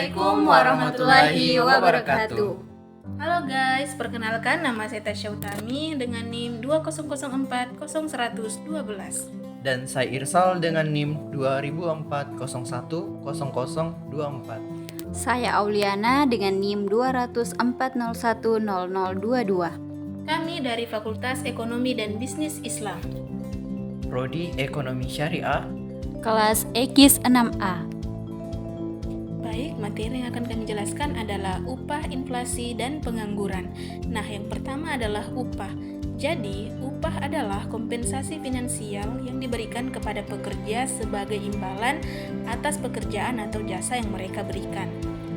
Assalamualaikum warahmatullahi wabarakatuh. Halo guys, perkenalkan nama saya Tasya Utami dengan NIM 200401012. Dan saya Irsal dengan NIM 2004010024. Saya Auliana dengan NIM 204010022. Kami dari Fakultas Ekonomi dan Bisnis Islam. Prodi Ekonomi Syariah. Kelas EKIS 6A. Baik, materi yang akan kami jelaskan adalah upah, inflasi, dan pengangguran. Nah, yang pertama adalah upah. Jadi, upah adalah kompensasi finansial yang diberikan kepada pekerja sebagai imbalan atas pekerjaan atau jasa yang mereka berikan.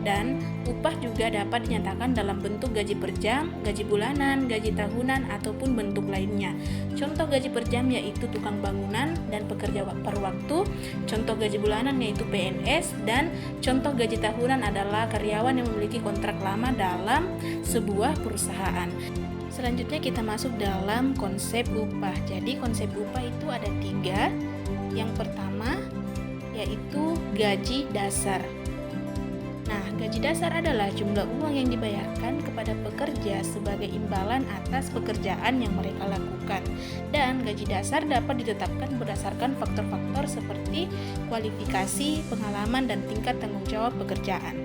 Dan upah juga dapat dinyatakan dalam bentuk gaji per jam, gaji bulanan, gaji tahunan, ataupun bentuk lainnya. Contoh gaji per jam yaitu tukang bangunan dan pekerja per waktu. Contoh gaji bulanan yaitu PNS. Dan contoh gaji tahunan adalah karyawan yang memiliki kontrak lama dalam sebuah perusahaan. Selanjutnya kita masuk dalam konsep upah. Jadi konsep upah itu ada 3. Yang pertama yaitu gaji dasar. Nah, gaji dasar adalah jumlah uang yang dibayarkan kepada pekerja sebagai imbalan atas pekerjaan yang mereka lakukan. Dan gaji dasar dapat ditetapkan berdasarkan faktor-faktor seperti kualifikasi, pengalaman, dan tingkat tanggung jawab pekerjaan.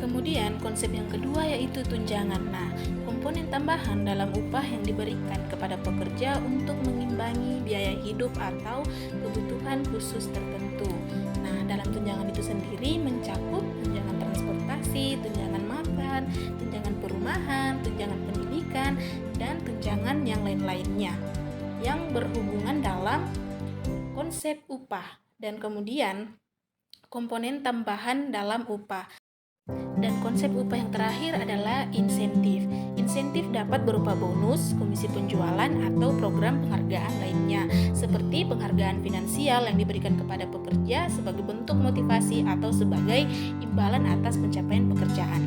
Kemudian konsep yang kedua yaitu tunjangan. Nah, komponen tambahan dalam upah yang diberikan kepada pekerja untuk mengimbangi biaya hidup atau kebutuhan khusus tertentu. Nah, dalam tunjangan itu sendiri mencakup tunjangan transportasi, tunjangan makan, tunjangan perumahan, tunjangan pendidikan, dan tunjangan yang lain-lainnya yang berhubungan dalam konsep upah. Dan kemudian komponen tambahan dalam upah. Dan konsep upah yang terakhir adalah insentif. Insentif dapat berupa bonus, komisi penjualan, atau program penghargaan lainnya, seperti penghargaan finansial yang diberikan kepada pekerja sebagai bentuk motivasi atau sebagai imbalan atas pencapaian pekerjaan.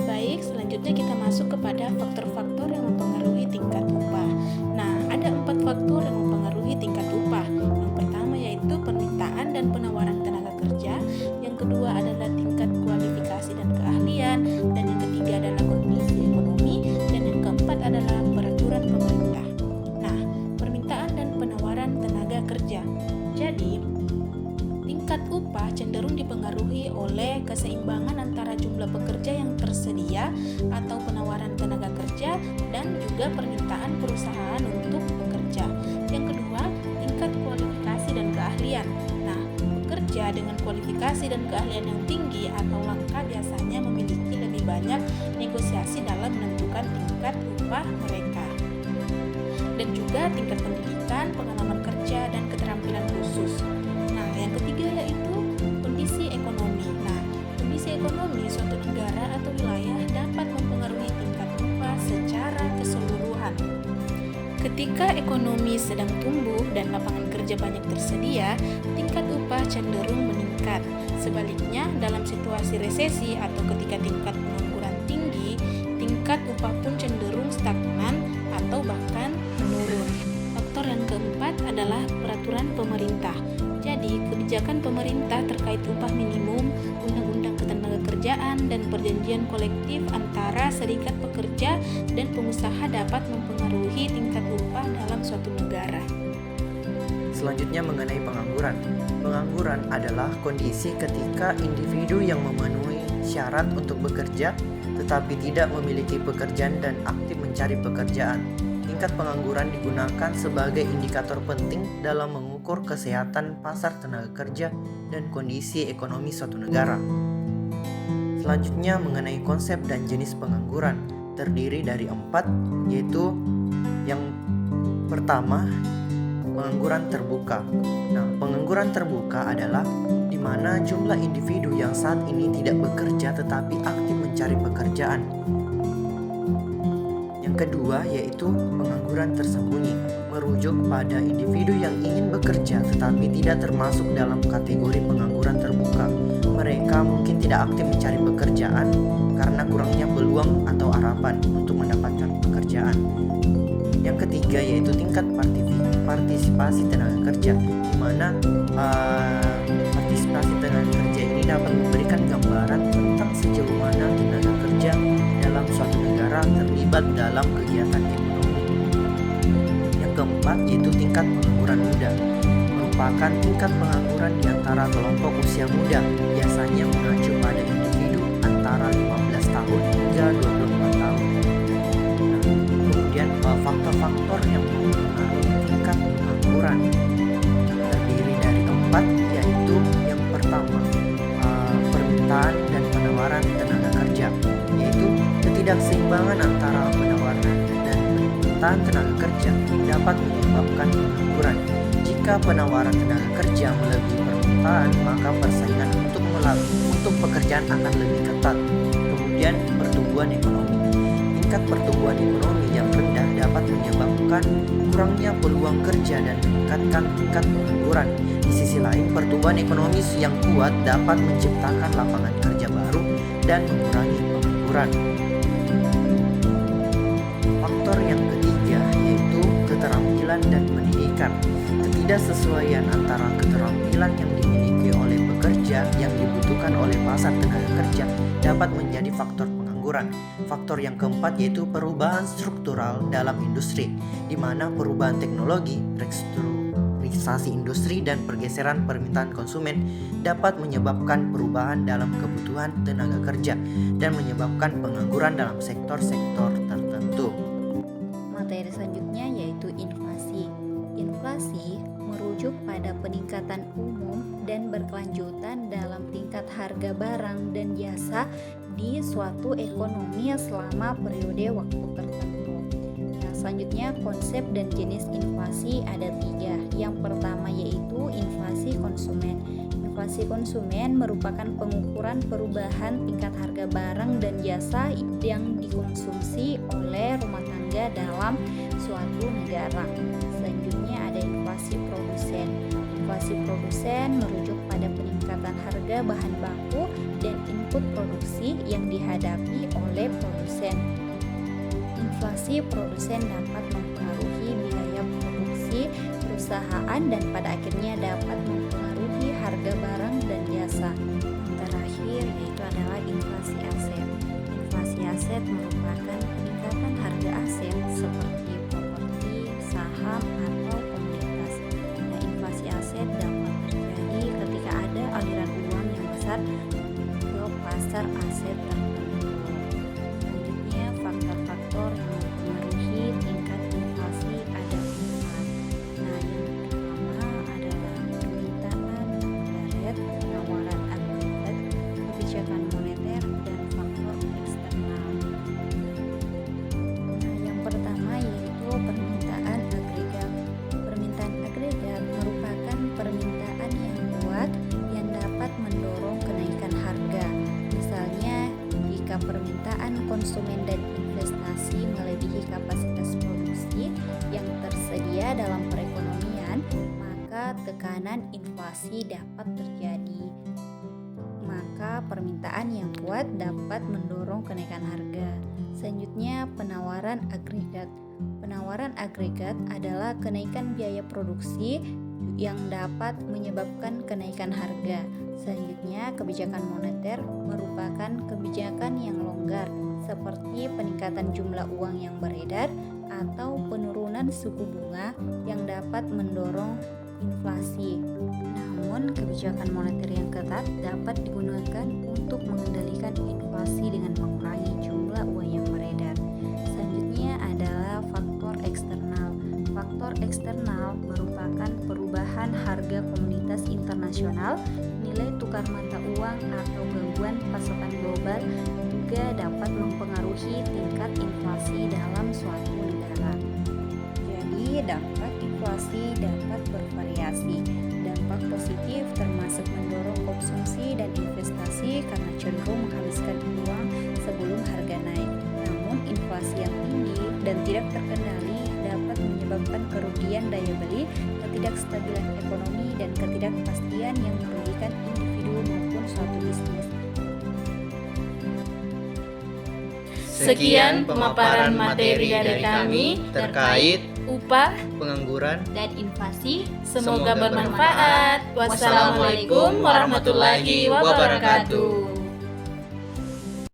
Baik, selanjutnya kita masuk kepada faktor-faktor yang mempengaruhi tingkat upah. Nah, ada 4 faktor yang mempengaruhi tingkat upah. Yang pertama yaitu permintaan dan penawaran tenaga kerja. Yang kedua adalah tingkat kualifikasi dan keahlian, dan yang ketiga adalah kondisi ekonomi, dan yang keempat adalah peraturan pemerintah. Nah, permintaan dan penawaran tenaga kerja. Jadi, tingkat upah cenderung dipengaruhi oleh keseimbangan antara jumlah pekerja yang tersedia atau penawaran tenaga kerja dan juga permintaan perusahaan untuk bekerja. Yang kedua, tingkat kualifikasi dan keahlian. Nah, pekerja dengan kualifikasi dan keahlian yang tinggi atau langka biasanya memiliki lebih banyak negosiasi dalam menentukan tingkat upah mereka. Dan juga tingkat pendidikan, pengalaman kerja, dan keterampilan khusus. Nah, yang ketiga yaitu kondisi ekonomi. Nah, kondisi ekonomi suatu negara atau wilayah dapat mempengaruhi tingkat upah secara keseluruhan. Ketika ekonomi sedang tumbuh dan lapangan kerja banyak tersedia, tingkat upah cenderung meningkat. Sebaliknya, dalam situasi resesi atau ketika tingkat pengangguran tinggi, tingkat upah pun cenderung stagnan atau bahkan menurun. Faktor yang keempat adalah peraturan pemerintah. Jadi, kebijakan pemerintah terkait upah minimum, undang-undang ketenagakerjaan, dan perjanjian kolektif antara serikat pekerja dan pengusaha dapat mempengaruhi tingkat upah dalam suatu negara. Selanjutnya mengenai pengangguran. Pengangguran adalah kondisi ketika individu yang memenuhi syarat untuk bekerja tetapi tidak memiliki pekerjaan dan aktif mencari pekerjaan. Tingkat pengangguran digunakan sebagai indikator penting dalam mengukur kesehatan pasar tenaga kerja dan kondisi ekonomi suatu negara. Selanjutnya mengenai konsep dan jenis pengangguran, terdiri dari 4, yaitu yang pertama, pengangguran terbuka. Nah, pengangguran terbuka adalah di mana jumlah individu yang saat ini tidak bekerja tetapi aktif mencari pekerjaan. Yang kedua yaitu pengangguran tersembunyi, merujuk pada individu yang ingin bekerja tetapi tidak termasuk dalam kategori pengangguran terbuka. Mereka mungkin tidak aktif mencari pekerjaan karena kurangnya peluang atau harapan untuk mendapatkan pekerjaan. Yang ketiga yaitu tingkat partisipasi tenaga kerja, di mana partisipasi tenaga kerja ini dapat memberikan gambaran tentang sejauh mana tenaga kerja dalam suatu negara terlibat dalam kegiatan ekonomi. Yang keempat yaitu tingkat pengangguran muda, merupakan tingkat pengangguran di antara kelompok usia muda, biasanya mengacu pada individu antara 15 tahun hingga 24 tahun. Nah, kemudian faktor-faktor yang mempengaruhi tingkat pengangguran terdiri dari 4, yaitu yang pertama permintaan dan penawaran tenaga kerja, yaitu ketidakseimbangan antara penawaran dan permintaan tenaga kerja dapat menyebabkan pengangguran. Jika penawaran tenaga kerja melebihi permintaan, maka persaingan untuk pekerjaan akan lebih ketat. Kemudian pertumbuhan ekonomi. Tingkat pertumbuhan ekonomi yang rendah dapat menyebabkan kurangnya peluang kerja dan meningkatkan tingkat pengangguran. Di sisi lain, pertumbuhan ekonomi yang kuat dapat menciptakan lapangan kerja baru dan mengurangi pengangguran. Faktor yang ketiga yaitu keterampilan dan pendidikan. Ketidaksesuaian antara keterampilan yang dimiliki oleh pekerja yang dibutuhkan oleh pasar tenaga kerja dapat menjadi faktor pengangguran. Faktor yang keempat yaitu perubahan struktural dalam industri, di mana perubahan teknologi, restrukturisasi industri, dan pergeseran permintaan konsumen dapat menyebabkan perubahan dalam kebutuhan tenaga kerja dan menyebabkan pengangguran dalam sektor-sektor tertentu. Materi selanjutnya yaitu inflasi. Inflasi merujuk pada peningkatan umum dan berkelanjutan dalam tingkat harga barang dan jasa di suatu ekonomi selama periode waktu tertentu. Nah, selanjutnya konsep dan jenis inflasi ada 3. Yang pertama yaitu inflasi konsumen. Inflasi konsumen merupakan pengukuran perubahan tingkat harga barang dan jasa yang dikonsumsi oleh rumah tangga dalam suatu negara. Selanjutnya ada inflasi produsen. Inflasi produsen merujuk pada peningkatan harga bahan baku dan input produksi yang dihadapi oleh produsen. Inflasi produsen dapat mempengaruhi biaya produksi perusahaan dan pada akhirnya dapat mempengaruhi harga barang dan jasa. Yang terakhir yaitu adalah inflasi aset. Inflasi aset merupakan peningkatan harga aset seperti properti, saham, atau komoditas. Nah, inflasi aset dapat terjadi ketika ada aliran uang yang besar ke pasar aset tertentu. Selanjutnya, faktor-faktor yang mempengaruhi tingkat inflasi ada 4. Nah, yang pertama adalah permintaan agregat, penawaran agregat, kebijakan moneter, dan faktor eksternal. Nah, yang pertama yaitu permintaan agregat. Permintaan agregat merupakan permintaan yang kuat yang dapat mendorong kenaikan harga. Misalnya, jika permintaan konsumen dan investasi melebihi kapasitas produksi yang tersedia dalam perekonomian, maka tekanan inflasi dapat terjadi. Maka permintaan yang kuat dapat mendorong kenaikan harga. Selanjutnya, penawaran agregat. Penawaran agregat adalah kenaikan biaya produksi yang dapat menyebabkan kenaikan harga. Selanjutnya, kebijakan moneter merupakan kebijakan yang longgar seperti peningkatan jumlah uang yang beredar atau penurunan suku bunga yang dapat mendorong inflasi. Namun, kebijakan moneter yang ketat dapat digunakan untuk mengendalikan inflasi dengan mengurangi jumlah uang yang beredar. Selanjutnya adalah faktor eksternal. Faktor eksternal merupakan perubahan harga komoditas internasional, nilai tukar mata uang, atau gangguan pasokan global juga dapat mempengaruhi tingkat inflasi dalam suatu negara. Jadi, dampak inflasi dapat bervariasi. Dampak positif termasuk mendorong konsumsi dan investasi karena cenderung menghabiskan uang sebelum harga naik. Namun, inflasi yang tinggi dan tidak terkendali dapat menyebabkan kerugian daya beli, ketidakstabilan ekonomi, dan ketidakpastian yang merugikan individu maupun suatu bisnis. Sekian pemaparan materi dari kami terkait upah, pengangguran. dan inflasi. semoga bermanfaat. Wassalamualaikum warahmatullahi wabarakatuh.